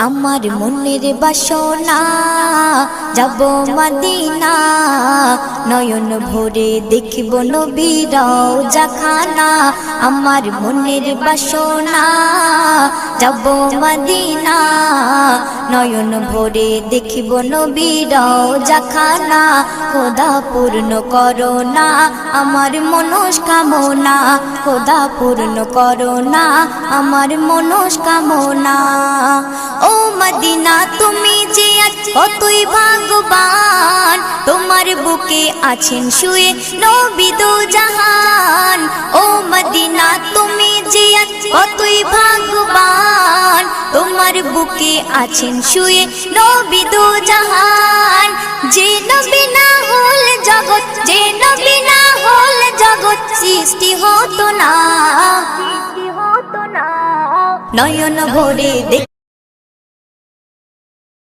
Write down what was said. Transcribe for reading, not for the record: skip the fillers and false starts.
আমার মনের বাসনা যাব মদিনা, নয়ন ভরে দেখিব নবীর রওজাখানা। আমার মনের বাসনা যাব মদিনা, নয়ন ভরে দেখিব নবীর রওজাখানা। খোদা পূর্ণ করো না আমার মনস্কামনা, খোদা পূর্ণ করো না আমার মনস্কামনা। ও মদিনা তুমি যে আজ কতই ভাগ্যবান, তোমার বুকে আছেন শুয়ে নবী দো জাহান। ও মদিনা তুমি যে আজ কতই ভাগ্যবান, তোমার বুকে আছেন শুয়ে নবী দো জাহান। যে নবী না হল জগৎ, যে নবী না হল জগৎ সৃষ্টি হতো না। নয়ন ভরে